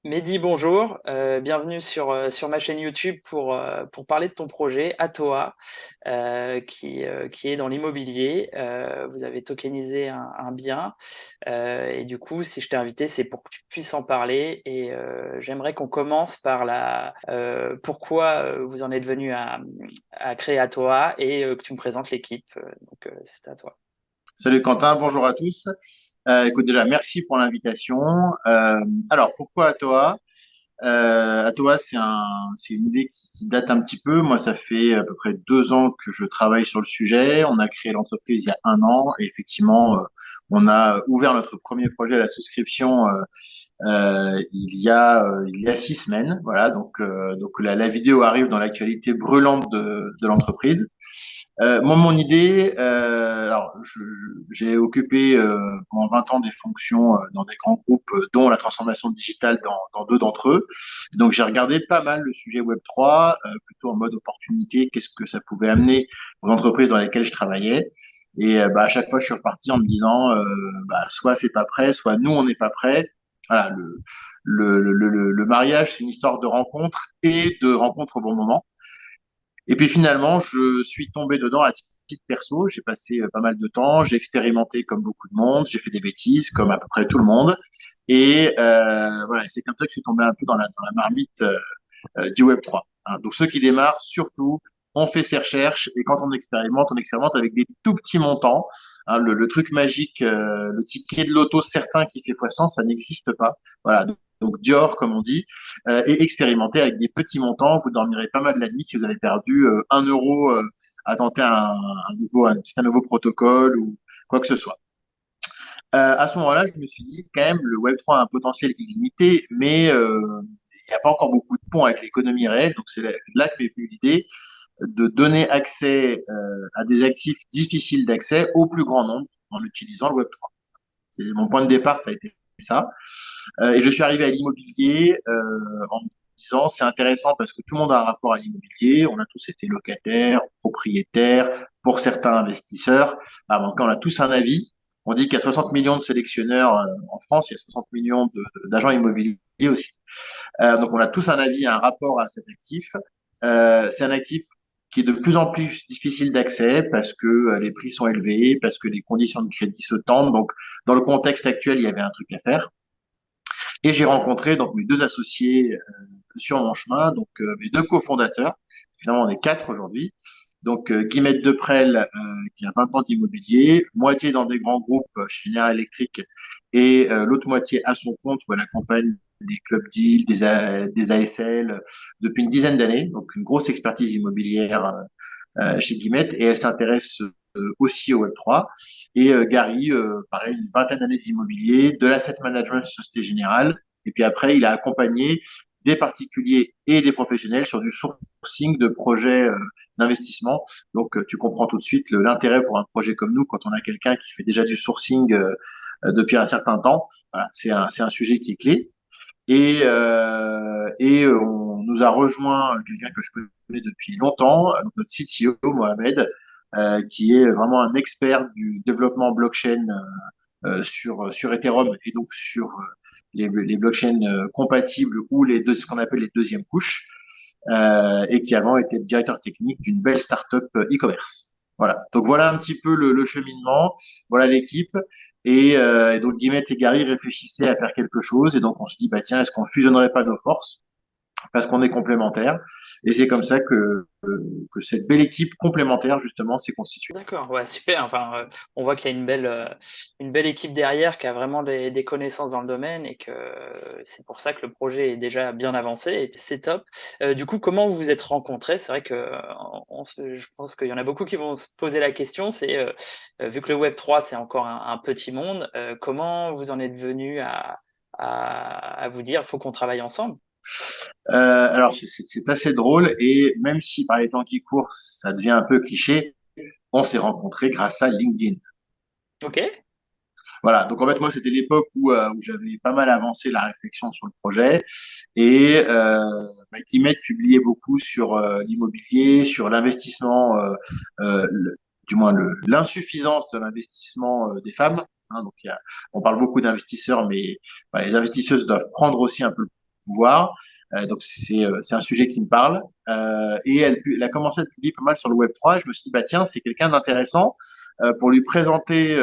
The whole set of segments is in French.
Mehdi, bonjour. Bienvenue sur ma chaîne YouTube pour parler de ton projet Atoa, qui est dans l'immobilier. Vous avez tokenisé un bien, et du coup, si je t'ai invité, c'est pour que tu puisses en parler. Et j'aimerais qu'on commence par pourquoi vous en êtes venu à créer Atoa et que tu me présentes l'équipe. C'est à toi. Salut Quentin, bonjour à tous. Écoute, déjà, merci pour l'invitation. Euh, alors, pourquoi Atoa? Atoa, c'est une idée qui date un petit peu. Moi, ça fait à peu près 2 ans que je travaille sur le sujet. On a créé l'entreprise il y a un an et effectivement, on a ouvert notre premier projet à la souscription il y a 6 semaines. Voilà, donc la vidéo arrive dans l'actualité brûlante de l'entreprise. Moi, mon idée, j'ai occupé pendant 20 ans des fonctions dans des grands groupes, dont la transformation digitale dans deux d'entre eux. Donc, j'ai regardé pas mal le sujet Web3, plutôt en mode opportunité, qu'est-ce que ça pouvait amener aux entreprises dans lesquelles je travaillais. Et à chaque fois, je suis reparti en me disant, soit c'est pas prêt, soit nous, on n'est pas prêt. Voilà, le mariage, c'est une histoire de rencontre et de rencontre au bon moment. Et puis finalement, je suis tombé dedans à titre perso. J'ai passé pas mal de temps, j'ai expérimenté comme beaucoup de monde, j'ai fait des bêtises comme à peu près tout le monde. Et voilà, c'est comme ça que je suis tombé un peu dans la marmite du Web3. Hein. Donc ceux qui démarrent, surtout, on fait ses recherches et quand on expérimente avec des tout petits montants. Hein, le truc magique, le ticket de loto certain qui fait x100, ça n'existe pas. Voilà. Donc Dior, comme on dit, et expérimenter avec des petits montants. Vous dormirez pas mal la nuit si vous avez perdu 1 euro à tenter un nouveau protocole ou quoi que ce soit. À ce moment-là, je me suis dit, quand même, le Web3 a un potentiel illimité, mais il n'y a pas encore beaucoup de ponts avec l'économie réelle. Donc, c'est là que m'est venue l'idée de donner accès à des actifs difficiles d'accès au plus grand nombre en utilisant le Web3. C'est mon point de départ, ça a été ça. Et je suis arrivé à l'immobilier en me disant, c'est intéressant parce que tout le monde a un rapport à l'immobilier. On a tous été locataires, propriétaires, pour certains investisseurs. En tout cas, on a tous un avis. On dit qu'il y a 60 millions de sélectionneurs en France, il y a 60 millions d'agents immobiliers aussi. Donc, on a tous un avis, un rapport à cet actif. C'est un actif qui est de plus en plus difficile d'accès parce que les prix sont élevés, parce que les conditions de crédit se tendent. Donc, dans le contexte actuel, il y avait un truc à faire. Et j'ai rencontré donc mes deux associés sur mon chemin, donc mes deux cofondateurs. Finalement, on est quatre aujourd'hui. Donc, Guillemette Deprel, qui a 20 ans d'immobilier, moitié dans des grands groupes chez General Electric et l'autre moitié à son compte où elle accompagne des clubs deals, des ASL depuis une dizaine d'années. Donc, une grosse expertise immobilière chez Guillemette et elle s'intéresse aussi au Web3. Et Gary, pareil, une vingtaine d'années d'immobilier, de l'asset management Société Générale. Et puis après, il a accompagné des particuliers et des professionnels sur du sourcing de projets d'investissement. Donc, tu comprends tout de suite l'intérêt pour un projet comme nous quand on a quelqu'un qui fait déjà du sourcing depuis un certain temps. Voilà, c'est un sujet qui est clé. Et on nous a rejoint quelqu'un que je connais depuis longtemps, notre CTO, Mohamed, qui est vraiment un expert du développement blockchain sur Ethereum et donc sur les blockchains compatibles ou ce qu'on appelle les deuxièmes couches, et qui avant était directeur technique d'une belle startup e-commerce. Voilà. Donc voilà un petit peu le cheminement, voilà l'équipe. Et donc Guillemette et Gary réfléchissaient à faire quelque chose. Et donc on se dit, bah tiens, est-ce qu'on fusionnerait pas nos forces? Parce qu'on est complémentaires. Et c'est comme ça que cette belle équipe complémentaire, justement, s'est constituée. D'accord, ouais, super. Enfin, on voit qu'il y a une belle équipe derrière qui a vraiment des connaissances dans le domaine et que c'est pour ça que le projet est déjà bien avancé et c'est top. Du coup, comment vous vous êtes rencontrés? C'est vrai que je pense qu'il y en a beaucoup qui vont se poser la question. C'est vu que le Web3 c'est encore un petit monde, comment vous en êtes venu à vous dire faut qu'on travaille ensemble? Alors, c'est assez drôle. Et même si par les temps qui courent, ça devient un peu cliché, on s'est rencontrés grâce à LinkedIn. Ok. Voilà, donc en fait, moi, c'était l'époque où j'avais pas mal avancé la réflexion sur le projet et Guillemette publiait beaucoup sur l'immobilier, sur l'investissement, du moins l'insuffisance de l'investissement des femmes. Hein, donc, on parle beaucoup d'investisseurs, mais les investisseuses doivent prendre aussi un peu le pouvoir. Donc c'est un sujet qui me parle. Et elle a commencé à publier pas mal sur le Web3. Et je me suis dit, bah tiens, c'est quelqu'un d'intéressant pour lui présenter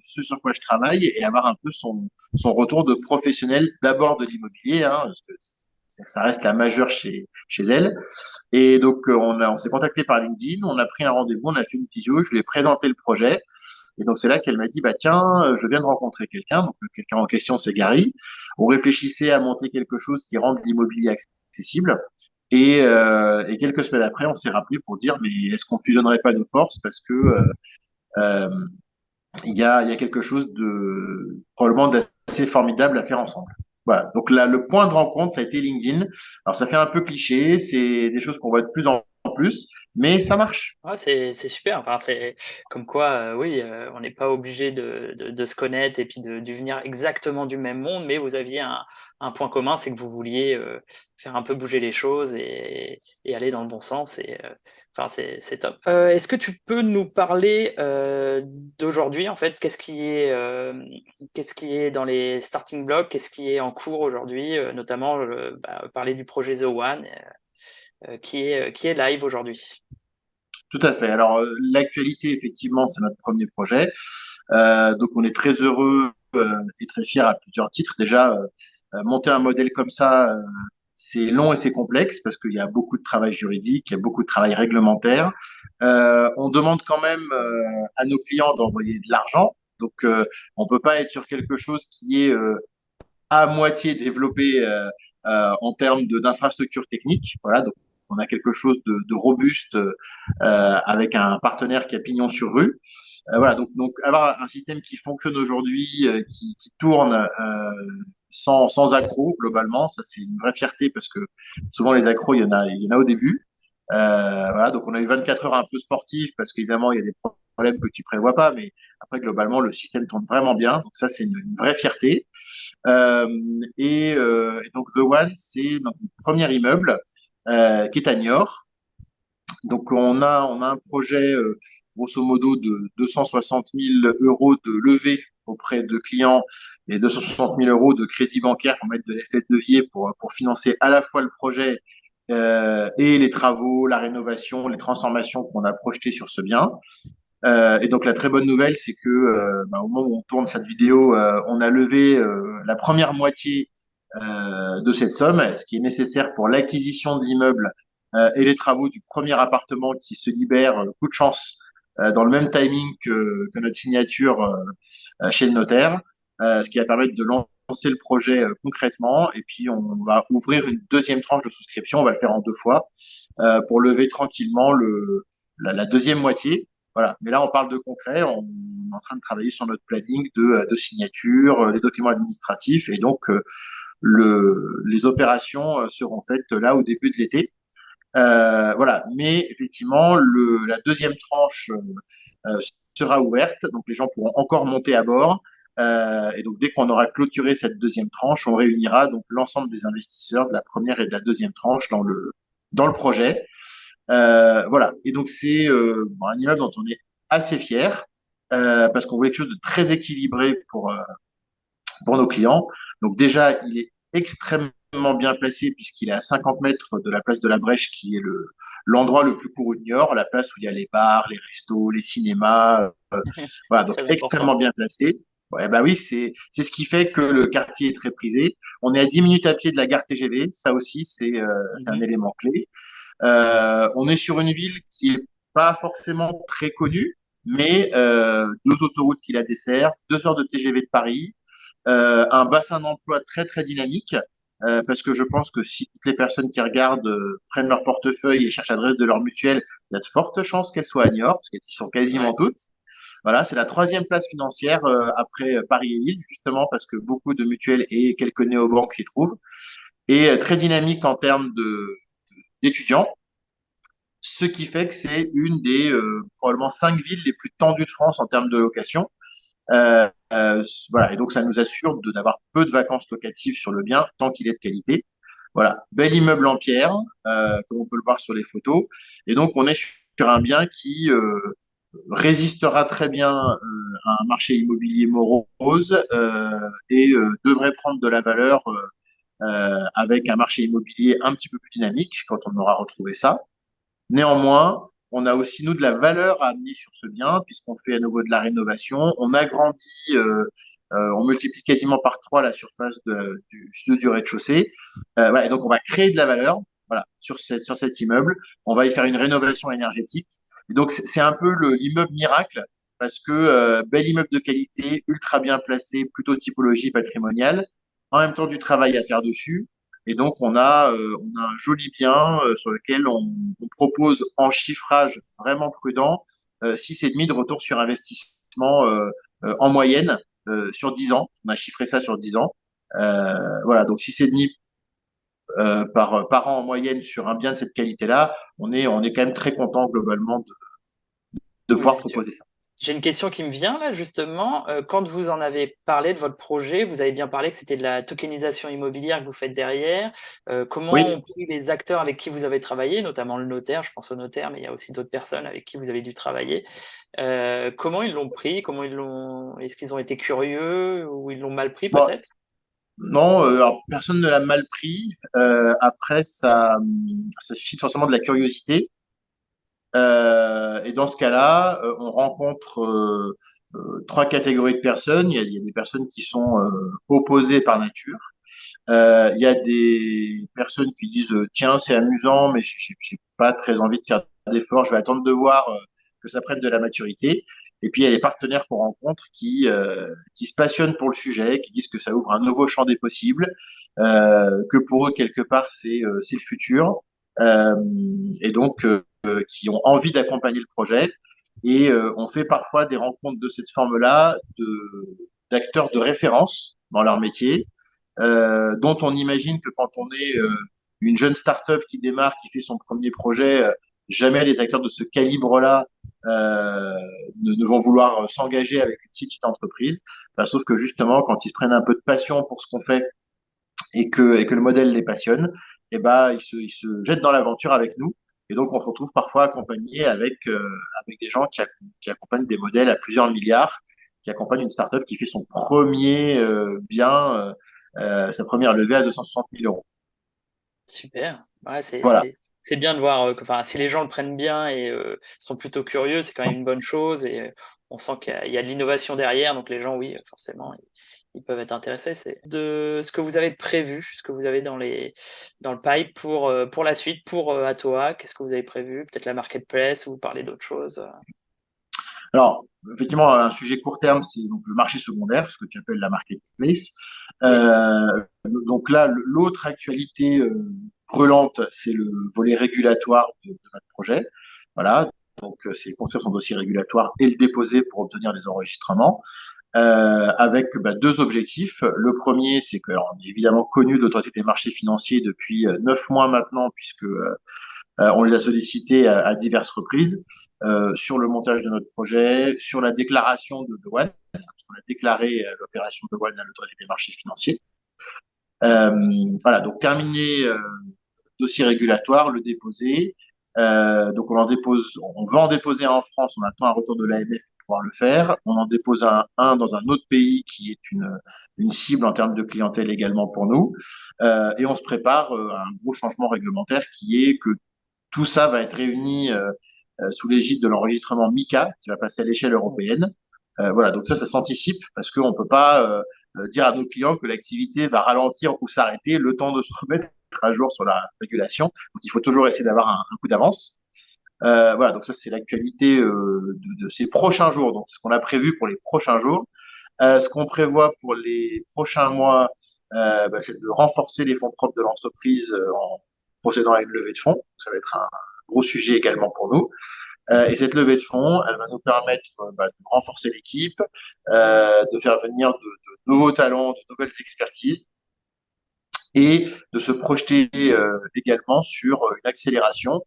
ce sur quoi je travaille et avoir un peu son retour de professionnel d'abord de l'immobilier, hein, parce que ça reste la majeure chez elle. Et donc, on s'est contacté par LinkedIn, on a pris un rendez-vous, on a fait une visio, je lui ai présenté le projet. Et donc, c'est là qu'elle m'a dit, bah, tiens, je viens de rencontrer quelqu'un. Donc, quelqu'un en question, c'est Gary. On réfléchissait à monter quelque chose qui rende l'immobilier accessible. Et quelques semaines après, on s'est rappelé pour dire, mais est-ce qu'on fusionnerait pas nos forces? Parce que euh, il y a quelque chose de probablement d'assez formidable à faire ensemble. Voilà. Donc là, le point de rencontre, ça a été LinkedIn. Alors, ça fait un peu cliché, c'est des choses qu'on voit de plus en plus, mais ça marche. Ouais, c'est super. Enfin, c'est comme quoi, oui, on n'est pas obligé de se connaître et puis de venir exactement du même monde, mais vous aviez un point commun, c'est que vous vouliez faire un peu bouger les choses et aller dans le bon sens. Et enfin, c'est top. Est-ce que tu peux nous parler d'aujourd'hui, en fait, qu'est-ce qui est dans les starting blocks, qu'est-ce qui est en cours aujourd'hui, notamment parler du projet The One, qui est live aujourd'hui. Tout à fait. Alors, l'actualité, effectivement, c'est notre premier projet. Donc, on est très heureux et très fiers à plusieurs titres. Déjà, monter un modèle comme ça, c'est long et c'est complexe parce qu'il y a beaucoup de travail juridique, il y a beaucoup de travail réglementaire. On demande quand même à nos clients d'envoyer de l'argent. Donc, on peut pas être sur quelque chose qui est à moitié développé en termes d'infrastructure technique. Voilà, donc on a quelque chose de robuste avec un partenaire qui a pignon sur rue. Voilà, donc avoir un système qui fonctionne aujourd'hui, qui tourne sans accroc globalement, ça c'est une vraie fierté parce que souvent les accros, il y en a au début. Voilà, donc on a eu 24 heures un peu sportives parce qu'évidemment il y a des problèmes que tu prévois pas, mais après globalement le système tourne vraiment bien, donc ça c'est une vraie fierté. Euh, et donc The One, c'est notre premier immeuble qui est à Niort. Donc on a un projet grosso modo de 260 000 euros de levée auprès de clients et 260 000 euros de crédit bancaire pour mettre de l'effet de levier pour financer à la fois le projet et les travaux, la rénovation, les transformations qu'on a projetées sur ce bien. Et donc la très bonne nouvelle, c'est que au moment où on tourne cette vidéo, on a levé la première moitié de cette somme, ce qui est nécessaire pour l'acquisition de l'immeuble et les travaux du premier appartement qui se libère, coup de chance, dans le même timing que notre signature chez le notaire, ce qui va permettre de lancer le projet concrètement. Et puis on va ouvrir une deuxième tranche de souscription, on va le faire en deux fois, pour lever tranquillement la deuxième moitié. Voilà. Mais là, on parle de concret. On est en train de travailler sur notre planning de signature, les documents administratifs. Et donc, les opérations seront faites là au début de l'été. Voilà. Mais effectivement, la deuxième tranche euh, sera ouverte. Donc, les gens pourront encore monter à bord. Et donc, dès qu'on aura clôturé cette deuxième tranche, on réunira donc l'ensemble des investisseurs de la première et de la deuxième tranche dans le projet. Voilà. Et donc, c'est un immeuble dont on est assez fier parce qu'on voulait quelque chose de très équilibré pour nos clients. Donc, déjà, il est extrêmement bien placé puisqu'il est à 50 mètres de la place de la Brèche, qui est l'endroit le plus couru de Niort, la place où il y a les bars, les restos, les cinémas. Voilà, donc Très important. extrêmement bien placé. Ouais, bah oui, c'est ce qui fait que le quartier est très prisé. On est à 10 minutes à pied de la gare TGV. Ça aussi, c'est un Mhm. élément clé. On est sur une ville qui est pas forcément très connue, mais deux autoroutes qui la desservent, 2 heures de TGV de Paris, un bassin d'emploi très très dynamique. Parce que je pense que si toutes les personnes qui regardent prennent leur portefeuille et cherchent l'adresse de leur mutuelle, il y a de fortes chances qu'elles soient à Niort, parce qu'elles y sont quasiment Ouais. toutes. Voilà, c'est la troisième place financière après Paris et Lille, justement parce que beaucoup de mutuelles et quelques néobanques s'y trouvent. Et très dynamique en termes d'étudiants, ce qui fait que c'est une des probablement 5 villes les plus tendues de France en termes de location. Voilà, et donc ça nous assure d'avoir peu de vacances locatives sur le bien tant qu'il est de qualité. Voilà, bel immeuble en pierre, comme on peut le voir sur les photos. Et donc on est sur un bien qui résistera très bien à un marché immobilier morose et devrait prendre de la valeur avec un marché immobilier un petit peu plus dynamique quand on aura retrouvé ça. Néanmoins, on a aussi, nous, de la valeur à amener sur ce bien, puisqu'on fait à nouveau de la rénovation. On agrandit, on multiplie quasiment par 3 la surface du studio du rez-de-chaussée. Voilà, et donc, on va créer de la valeur voilà, sur cet immeuble. On va y faire une rénovation énergétique. Et donc, c'est un peu l'immeuble miracle, parce que bel immeuble de qualité, ultra bien placé, plutôt typologie patrimoniale, en même temps du travail à faire dessus. Et donc, on a un joli bien sur lequel on propose en chiffrage vraiment prudent 6,5 de retour sur investissement en moyenne sur 10 ans. On a chiffré ça sur 10 ans. Voilà, donc 6,5 par an en moyenne sur un bien de cette qualité-là, on est quand même très content globalement de Oui, pouvoir c'est sûr. proposer ça. J'ai une question qui me vient là justement, quand vous en avez parlé de votre projet, vous avez bien parlé que c'était de la tokenisation immobilière que vous faites derrière. Comment Oui, ont pris les acteurs avec qui vous avez travaillé, notamment le notaire, je pense au notaire, mais il y a aussi d'autres personnes avec qui vous avez dû travailler. Comment ils l'ont pris? Comment ils l'ont Est-ce qu'ils ont été curieux ou ils l'ont mal pris bon, peut-être? non, alors personne ne l'a mal pris. Après, ça suscite forcément de la curiosité. Et dans ce cas-là, on rencontre trois catégories de personnes. Il y a des personnes qui sont opposées par nature. Il y a des personnes qui disent tiens, c'est amusant, mais j'ai pas très envie de faire d'efforts. Je vais attendre de voir que ça prenne de la maturité. Et puis il y a les partenaires qu'on rencontre qui se passionnent pour le sujet, qui disent que ça ouvre un nouveau champ des possibles, que pour eux quelque part c'est le futur, euh, et donc qui ont envie d'accompagner le projet. Et on fait parfois des rencontres de cette forme-là d'acteurs de référence dans leur métier dont on imagine que quand on est une jeune start-up qui démarre, qui fait son premier projet, jamais les acteurs de ce calibre-là ne vont vouloir s'engager avec une si petite entreprise. Enfin, sauf que justement, quand ils se prennent un peu de passion pour ce qu'on fait et que le modèle les passionne, eh ben, ils se jettent dans l'aventure avec nous. Et donc, on se retrouve parfois accompagné avec des gens qui accompagnent des modèles à plusieurs milliards, qui accompagnent une startup qui fait son premier bien, sa première levée à 260 000 euros. Super. Ouais, Voilà. c'est bien de voir, que enfin, si les gens le prennent bien et sont plutôt curieux, c'est quand même une bonne chose et on sent qu'il y a de l'innovation derrière, donc les gens, oui, forcément, ils peuvent être intéressés. C'est de ce que vous avez prévu, ce que vous avez dans le pipe pour la suite, pour, Atoa, qu'est-ce que vous avez prévu? Peut-être la marketplace ou parler d'autre chose? Alors, effectivement, un sujet court terme, c'est donc le marché secondaire, ce que tu appelles la marketplace. Oui, Donc là, l'autre actualité brûlante, c'est le volet régulatoire de notre projet. Voilà. Donc, c'est construire son dossier régulatoire et le déposer pour obtenir les enregistrements, avec deux objectifs. Le premier, c'est qu'on est évidemment connu de l'autorité des marchés financiers depuis 9 mois maintenant, puisque on les a sollicités à diverses reprises sur le montage de notre projet, sur la déclaration de douane, parce qu'on a déclaré l'opération de douane à l'autorité des marchés financiers. Euh, voilà, donc terminer dossier régulatoire, le déposer. Donc on va en déposer un en France, on attend un retour de l'AMF pour pouvoir le faire. On en dépose un dans un autre pays qui est une cible en termes de clientèle également pour nous. Et on se prépare à un gros changement réglementaire qui est que tout ça va être réuni sous l'égide de l'enregistrement MiCA, qui va passer à l'échelle européenne. Voilà, donc ça s'anticipe parce qu'on ne peut pas dire à nos clients que l'activité va ralentir ou s'arrêter le temps de se remettre à jour sur la régulation. Donc il faut toujours essayer d'avoir un coup d'avance. Voilà, donc ça c'est l'actualité de ces prochains jours. Donc c'est ce qu'on a prévu pour les prochains jours. Ce qu'on prévoit pour les prochains mois, c'est de renforcer les fonds propres de l'entreprise en procédant à une levée de fonds. Ça va être un gros sujet également pour nous. Et cette levée de fonds, elle va nous permettre de renforcer l'équipe, de faire venir de nouveaux talents, de nouvelles expertises et de se projeter également sur une accélération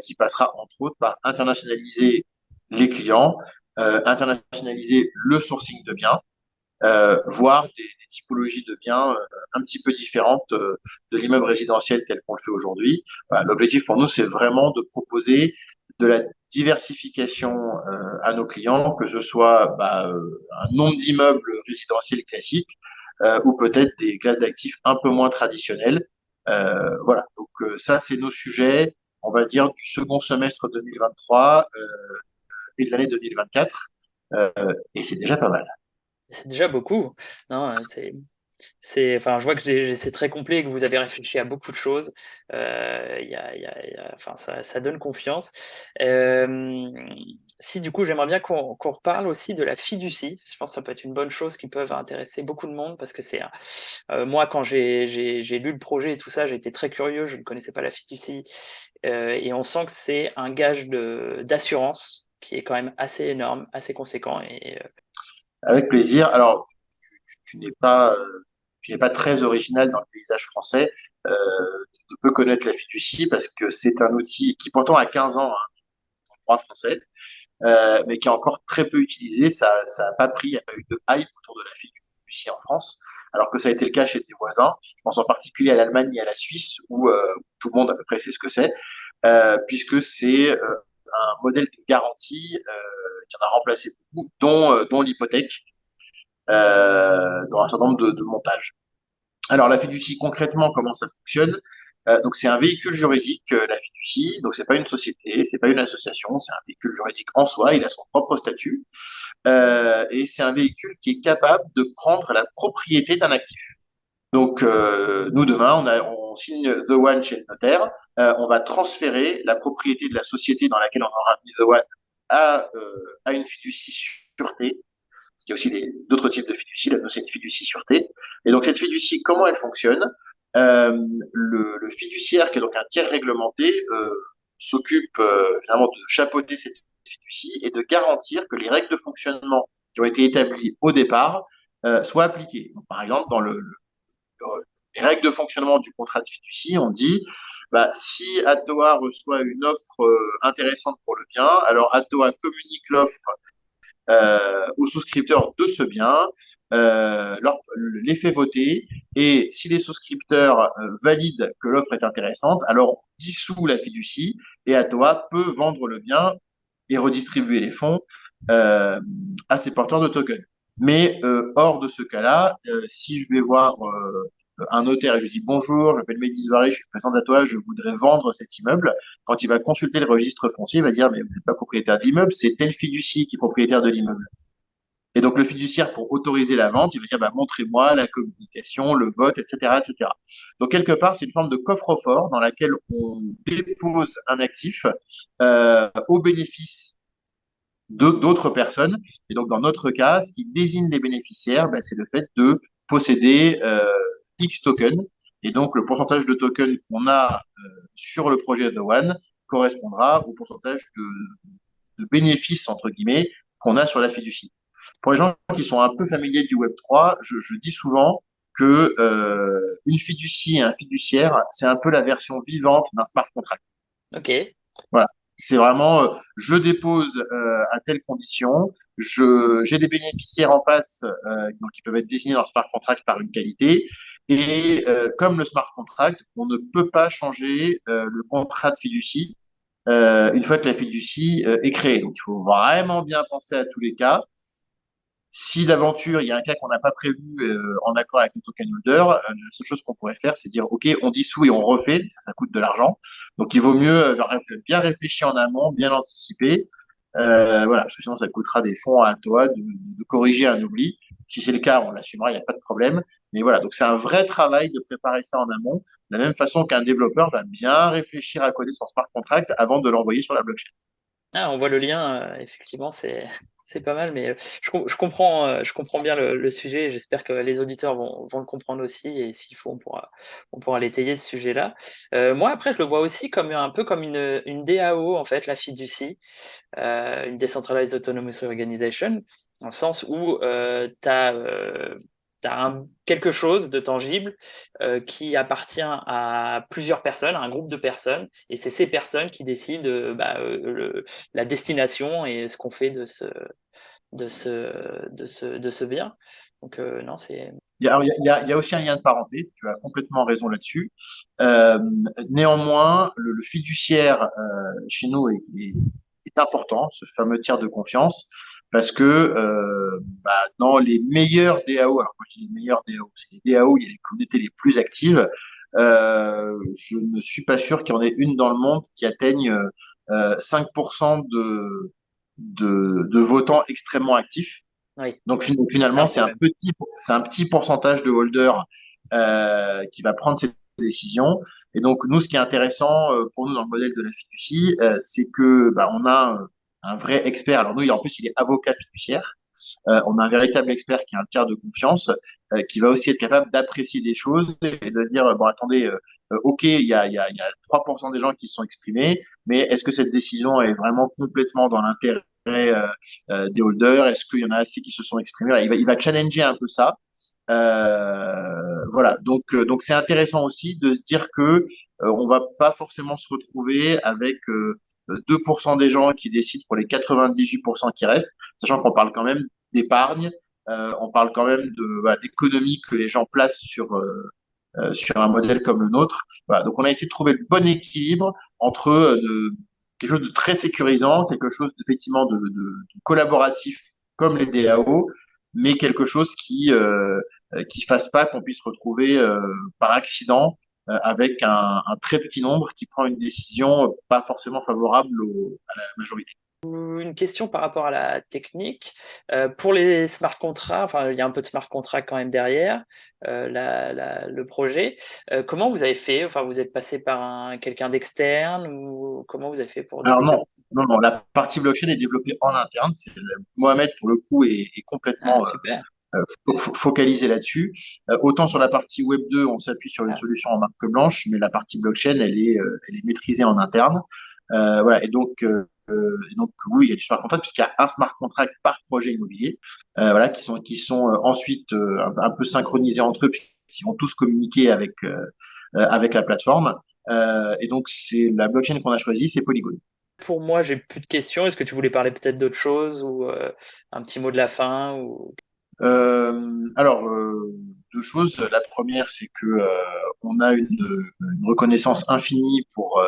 qui passera entre autres par internationaliser les clients, internationaliser le sourcing de biens, voire des typologies de biens un petit peu différentes de l'immeuble résidentiel tel qu'on le fait aujourd'hui. Voilà, l'objectif pour nous, c'est vraiment de proposer de la diversification à nos clients, que ce soit un nombre d'immeubles résidentiels classiques, ou peut-être des classes d'actifs un peu moins traditionnelles. Voilà, donc ça, c'est nos sujets, on va dire, du second semestre 2023 et de l'année 2024, et c'est déjà pas mal. C'est déjà beaucoup. Non, enfin, je vois que c'est très complet et que vous avez réfléchi à beaucoup de choses. Enfin, ça donne confiance. Si du coup, j'aimerais bien qu'on reparle aussi de la fiducie. Je pense que ça peut être une bonne chose qui peut intéresser beaucoup de monde parce que moi, quand j'ai lu le projet et tout ça, j'ai été très curieux. Je ne connaissais pas la fiducie et on sent que c'est un gage d'assurance qui est quand même assez énorme, assez conséquent Avec plaisir. Alors, tu n'es pas, tu n'es pas très original dans le paysage français. Tu peux connaître la fiducie parce que c'est un outil qui pourtant a 15 ans hein, en droit français, mais qui est encore très peu utilisé. Ça n'a pas pris, il n'y a pas eu de hype autour de la fiducie en France, alors que ça a été le cas chez des voisins. Je pense en particulier à l'Allemagne et à la Suisse, où tout le monde à peu près sait ce que c'est, puisque c'est un modèle de garantie qui en a remplacé beaucoup, dont l'hypothèque, dans un certain nombre de montages. Alors la fiducie, concrètement, comment ça fonctionne? Donc c'est un véhicule juridique, la fiducie. Donc c'est pas une société, c'est pas une association, c'est un véhicule juridique en soi. Il a son propre statut et c'est un véhicule qui est capable de prendre la propriété d'un actif. Donc nous demain, on signe The One chez le notaire. On va transférer la propriété de la société dans laquelle on aura mis The One à une fiducie sûreté. Parce qu'il y a aussi d'autres types de fiducie. Là, c'est une fiducie sûreté. Et donc, cette fiducie, comment elle fonctionne? Le fiduciaire, qui est donc un tiers réglementé, s'occupe finalement de chapeauter cette fiducie et de garantir que les règles de fonctionnement qui ont été établies au départ soient appliquées. Donc, par exemple, les règles de fonctionnement du contrat de fiducie, on dit bah, si Atoa reçoit une offre intéressante pour le bien, alors Atoa communique l'offre aux souscripteurs de ce bien, les fait voter, et si les souscripteurs valident que l'offre est intéressante, alors on dissout la fiducie et Atoa peut vendre le bien et redistribuer les fonds à ses porteurs de tokens. Mais hors de ce cas-là, si je vais voir un notaire et je dis bonjour, je m'appelle Mehdi Zouaré, je suis président d'Atoa, je voudrais vendre cet immeuble. Quand il va consulter le registre foncier, il va dire mais vous n'êtes pas propriétaire de l'immeuble, c'est tel fiducie qui est propriétaire de l'immeuble. Et donc le fiduciaire, pour autoriser la vente, il va dire bah, montrez-moi la communication, le vote, etc., etc. Donc quelque part, c'est une forme de coffre-fort dans laquelle on dépose un actif au bénéfice d'autres personnes. Et donc, dans notre cas, ce qui désigne les bénéficiaires, ben, c'est le fait de posséder X tokens. Et donc, le pourcentage de tokens qu'on a sur le projet de One correspondra au pourcentage de bénéfices, entre guillemets, qu'on a sur la fiducie. Pour les gens qui sont un peu familiers du Web3, je dis souvent que une fiducie et un fiduciaire, c'est un peu la version vivante d'un smart contract. OK. Voilà. C'est vraiment, je dépose à telle condition, j'ai des bénéficiaires en face, donc qui peuvent être désignés dans le smart contract par une qualité, et comme le smart contract, on ne peut pas changer le contrat de fiducie une fois que la fiducie est créée. Donc il faut vraiment bien penser à tous les cas. Si d'aventure, il y a un cas qu'on n'a pas prévu en accord avec le token holder, la seule chose qu'on pourrait faire, c'est dire, OK, on dissout et on refait, ça coûte de l'argent. Donc, il vaut mieux bien réfléchir en amont, bien anticiper. Voilà, parce que sinon, ça coûtera des fonds à toi de corriger un oubli. Si c'est le cas, on l'assumera, il n'y a pas de problème. Mais voilà, donc c'est un vrai travail de préparer ça en amont, de la même façon qu'un développeur va bien réfléchir à coder son smart contract avant de l'envoyer sur la blockchain. Ah, on voit le lien, effectivement, c'est pas mal, mais je comprends bien le sujet et j'espère que les auditeurs vont le comprendre aussi et s'il faut, on pourra l'étayer ce sujet-là. Moi, après, je le vois aussi comme un peu comme une DAO, en fait, la fiducie, une Decentralized Autonomous Organization, dans le sens où, tu as, quelque chose de tangible, qui appartient à plusieurs personnes, à un groupe de personnes et c'est ces personnes qui décident, la destination et ce qu'on fait de ce bien. Donc non, c'est Il y a aussi un lien de parenté, tu as complètement raison là-dessus. Euh, Néanmoins, le fiduciaire chez nous est important, ce fameux tiers de confiance, parce que dans les meilleurs DAO, alors quand je dis les meilleurs DAO, c'est les DAO où il y a les communautés les plus actives, je ne suis pas sûr qu'il y en ait une dans le monde qui atteigne 5% de votants extrêmement actifs. Oui, Donc c'est un finalement, problème. c'est un petit pourcentage de holders qui va prendre cette décision. Et donc nous, ce qui est intéressant pour nous dans le modèle de la fiducie, c'est que on a un vrai expert. Alors nous, en plus, il est avocat fiduciaire. On a un véritable expert qui est un tiers de confiance, qui va aussi être capable d'apprécier des choses et de dire, bon, attendez, OK, il y a 3% des gens qui se sont exprimés, mais est-ce que cette décision est vraiment complètement dans l'intérêt des holders? Est-ce qu'il y en a assez qui se sont exprimés? Il va challenger un peu ça. Voilà, donc c'est intéressant aussi de se dire que on va pas forcément se retrouver avec 2% des gens qui décident pour les 98% qui restent, sachant qu'on parle quand même d'épargne, on parle quand même de voilà, d'économie que les gens placent sur un modèle comme le nôtre. Voilà, donc on a essayé de trouver le bon équilibre entre quelque chose de très sécurisant, quelque chose effectivement de collaboratif comme les DAO, mais quelque chose qui fasse pas qu'on puisse se retrouver par accident avec un très petit nombre qui prend une décision pas forcément favorable à la majorité. Une question par rapport à la technique. Pour les smart contracts, enfin, il y a un peu de smart contract quand même derrière le projet. Comment vous avez fait? Enfin, vous êtes passé par quelqu'un d'externe ou comment vous avez fait pour Alors développer? non, la partie blockchain est développée en interne. Mohamed, pour le coup, est Ah, complètement super. focalisé là-dessus. Autant sur la partie Web 2, on s'appuie sur une Ah, solution en marque blanche, mais la partie blockchain, elle est maîtrisée en interne. Voilà, et donc oui, il y a du smart contract puisqu'il y a un smart contract par projet immobilier, voilà, qui sont ensuite un peu synchronisés entre eux, qui vont tous communiquer avec la plateforme. Et donc c'est la blockchain qu'on a choisie, c'est Polygon. pour moi, j'ai plus de questions. Est-ce que tu voulais parler peut-être d'autre chose ou un petit mot de la fin ou... Alors, deux choses. La première, c'est que on a une reconnaissance infinie pour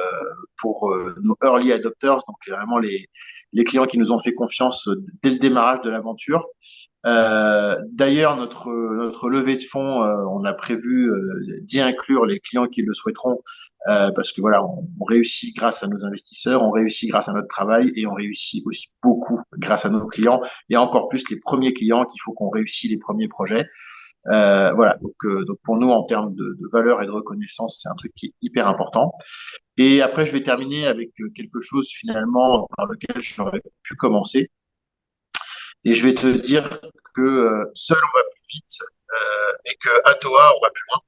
nos early adopters, donc vraiment les clients qui nous ont fait confiance dès le démarrage de l'aventure. D'ailleurs, notre levée de fonds, on a prévu d'y inclure les clients qui le souhaiteront, parce que voilà, on réussit grâce à nos investisseurs, on réussit grâce à notre travail et on réussit aussi beaucoup grâce à nos clients et encore plus les premiers clients qu'il faut qu'on réussisse les premiers projets. Voilà, donc pour nous, en termes de valeur et de reconnaissance, c'est un truc qui est hyper important. Et après, je vais terminer avec quelque chose finalement par lequel j'aurais pu commencer. Et je vais te dire que seul on va plus vite, et que à toi on va plus loin.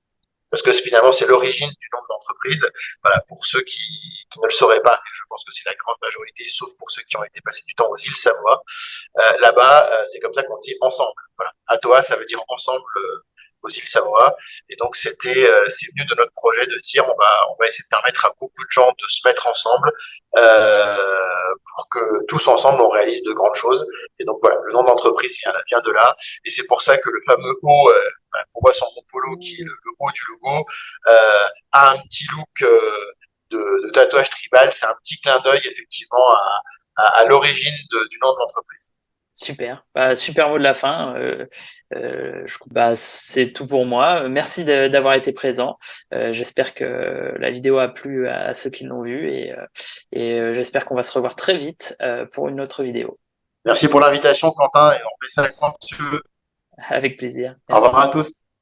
Parce que finalement, c'est l'origine du nom de l'entreprise. Voilà, pour ceux qui ne le sauraient pas, et je pense que c'est la grande majorité, sauf pour ceux qui ont été passés du temps aux îles Savoie, là-bas, c'est comme ça qu'on dit ensemble. Voilà. Atoa, ça veut dire ensemble aux îles Savoie. Et donc, c'est venu de notre projet de dire on va essayer de permettre à beaucoup de gens de se mettre ensemble pour que tous ensemble on réalise de grandes choses. Et donc voilà, le nom d'entreprise vient de là. Et c'est pour ça que le fameux O, on voit sur mon polo qui est le haut du logo, a un petit look de tatouage tribal. C'est un petit clin d'œil effectivement à l'origine du nom de l'entreprise. Super, bah, super mot de la fin. Bah, c'est tout pour moi. Merci d'avoir été présent. J'espère que la vidéo a plu à ceux qui l'ont vue et j'espère qu'on va se revoir très vite pour une autre vidéo. Merci pour l'invitation, Quentin, et on fait ça quand tu veux. Avec plaisir. Au revoir Merci. à tous.